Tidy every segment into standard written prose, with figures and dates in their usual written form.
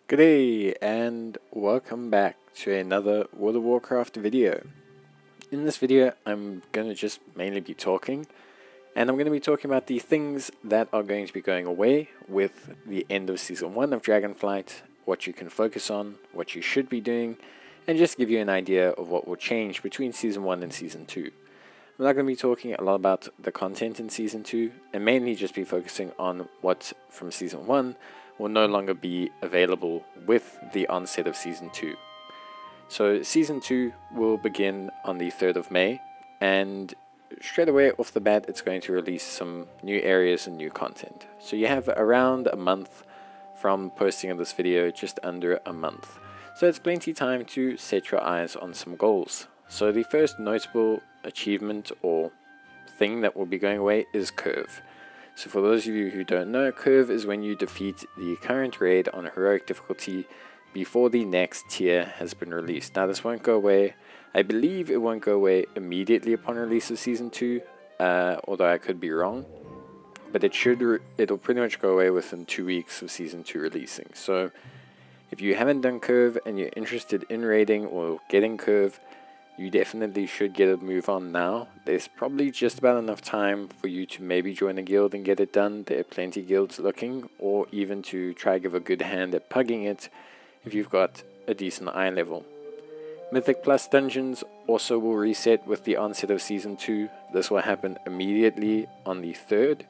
G'day and welcome back to another World of Warcraft video. In this video I'm going to just mainly be talking, and I'm going to be talking about the things that are going to be going away with the end of Season 1 of Dragonflight, what you can focus on, what you should be doing, and just give you an idea of what will change between Season 1 and Season 2. I'm not going to be talking a lot about the content in Season 2, and mainly just be focusing on what from Season 1 will no longer be available with the onset of Season 2. So Season 2 will begin on the 3rd of May, and straight away off the bat it's going to release some new areas and new content. So you have around a month from posting of this video, just under a month. So it's plenty time to set your eyes on some goals. So the first notable achievement or thing that will be going away is Curve. So for those of you who don't know, Curve is when you defeat the current raid on heroic difficulty before the next tier has been released. Now this won't go away. I believe it won't go away immediately upon release of Season 2, although I could be wrong. But it'll pretty much go away within 2 weeks of Season 2 releasing. So if you haven't done Curve and you're interested in raiding or getting Curve, you definitely should get a move on now. There's probably just about enough time for you to maybe join a guild and get it done. There are plenty of guilds looking, or even to try give a good hand at pugging it if you've got a decent eye level. Mythic Plus dungeons also will reset with the onset of Season 2. This will happen immediately on the 3rd.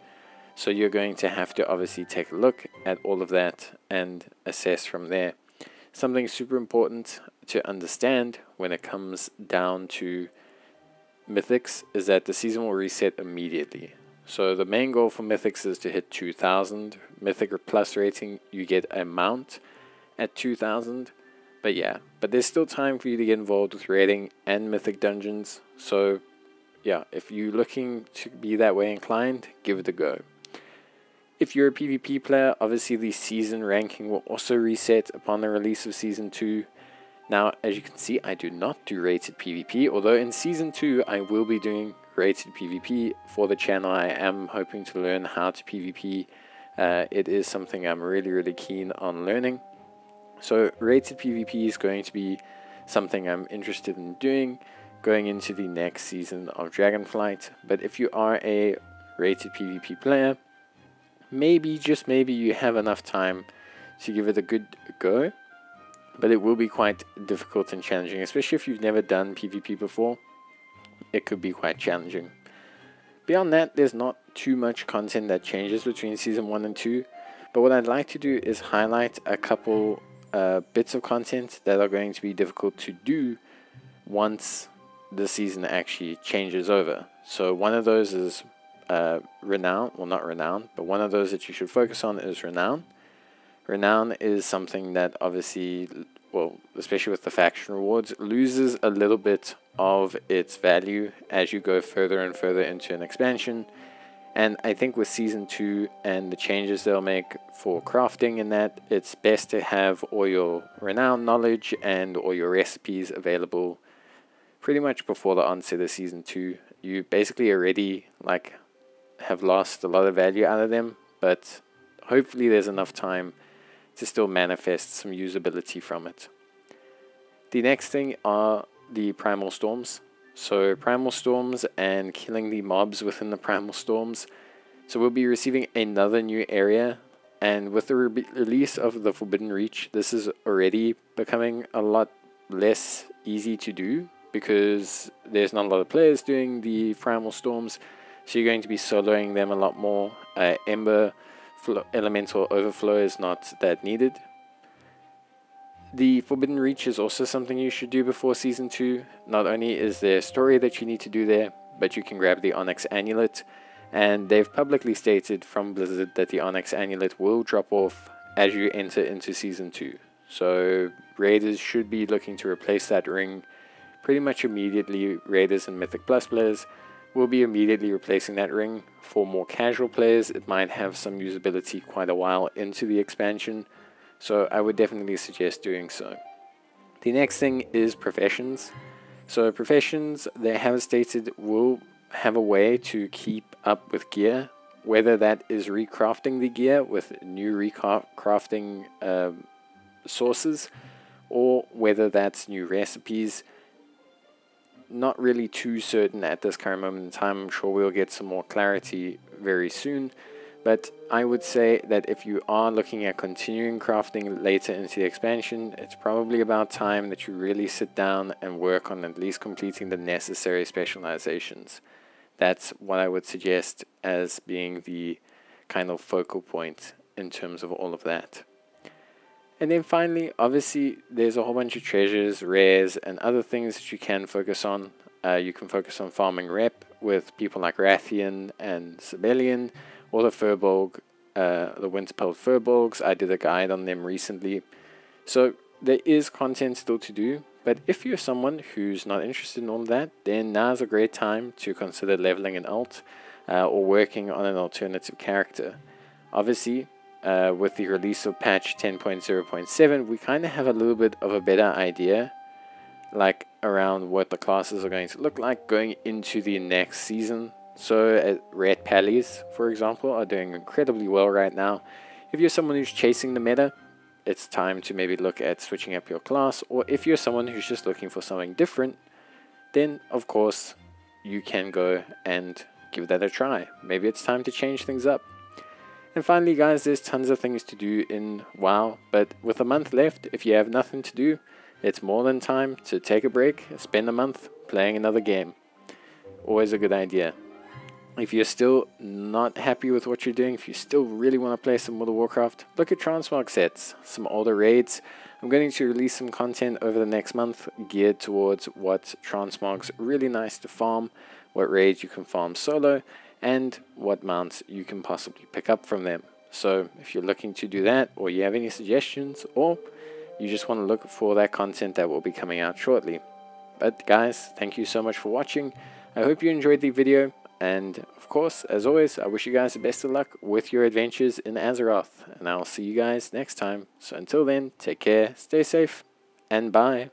So you're going to have to obviously take a look at all of that and assess from there. Something super important to understand when it comes down to Mythics is that the season will reset immediately. So the main goal for Mythics is to hit 2000. Mythic Plus rating, you get a mount at 2000. But there's still time for you to get involved with raiding and Mythic dungeons. So yeah, if you're looking to be that way inclined, give it a go. If you're a PvP player, obviously the season ranking will also reset upon the release of Season 2. Now, as you can see, I do not do rated PvP, although in Season 2 I will be doing rated PvP for the channel. I am hoping to learn how to PvP. It is something I'm really keen on learning. So rated PvP is going to be something I'm interested in doing going into the next season of Dragonflight. But if you are a rated PvP player, maybe, just maybe, you have enough time to give it a good go, but it will be quite difficult and challenging, especially if you've never done PvP before. It could be quite challenging. Beyond that, there's not too much content that changes between Season 1 and 2, but what I'd like to do is highlight a couple bits of content that are going to be difficult to do once the season actually changes over. So one of those is Renown, well, not Renown, but one of those that you should focus on is Renown. Renown is something that obviously, well, especially with the faction rewards, loses a little bit of its value as you go further and further into an expansion. And I think with Season 2 and the changes they'll make for crafting and that, it's best to have all your Renown knowledge and all your recipes available pretty much before the onset of Season 2. You basically already have lost a lot of value out of them, but hopefully there's enough time to still manifest some usability from it. The next thing are the Primal Storms. So Primal Storms and killing the mobs within the Primal Storms. So we'll be receiving another new area, and with the release of the Forbidden Reach, this is already becoming a lot less easy to do because there's not a lot of players doing the Primal Storms. So you're going to be soloing them a lot more. Ember Elemental Overflow is not that needed. The Forbidden Reach is also something you should do before Season 2. Not only is there a story that you need to do there, but you can grab the Onyx Amulet. And they've publicly stated from Blizzard that the Onyx Amulet will drop off as you enter into Season 2. So Raiders should be looking to replace that ring pretty much immediately. Raiders and Mythic Plus players will be immediately replacing that ring. For more casual players, it might have some usability quite a while into the expansion, so I would definitely suggest doing so. The next thing is Professions. So Professions, they have stated, will have a way to keep up with gear, whether that is recrafting the gear with new recrafting sources, or whether that's new recipes. Not really too certain at this current moment in time. I'm sure we'll get some more clarity very soon. But I would say that if you are looking at continuing crafting later into the expansion, it's probably about time that you really sit down and work on at least completing the necessary specializations. That's what I would suggest as being the kind of focal point in terms of all of that. And then finally, obviously, there's a whole bunch of treasures, rares, and other things that you can focus on. You can focus on farming rep with people like Rathian and Sibelian, or the Furbolg, the Winterpelt Furbolgs. I did a guide on them recently. So there is content still to do, but if you're someone who's not interested in all of that, then now's a great time to consider leveling an alt or working on an alternative character. Obviously, with the release of patch 10.0.7, we kind of have a little bit of a better idea like around what the classes are going to look like going into the next season. So Red Pallies, for example, are doing incredibly well right now. If you're someone who's chasing the meta, it's time to maybe look at switching up your class. Or if you're someone who's just looking for something different, then of course you can go and give that a try. Maybe it's time to change things up. And finally, guys, there's tons of things to do in WoW, but with a month left, if you have nothing to do, it's more than time to take a break, spend a month playing another game. Always a good idea. If you're still not happy with what you're doing, if you still really want to play some World of Warcraft, look at transmog sets, some older raids. I'm going to release some content over the next month geared towards what transmogs really nice to farm, what raids you can farm solo, and what mounts you can possibly pick up from them. So if you're looking to do that, or you have any suggestions, or you just want to look for that content that will be coming out shortly. But guys, thank you so much for watching. I hope you enjoyed the video. And of course, as always, I wish you guys the best of luck with your adventures in Azeroth. And I'll see you guys next time. So until then, take care, stay safe, and bye.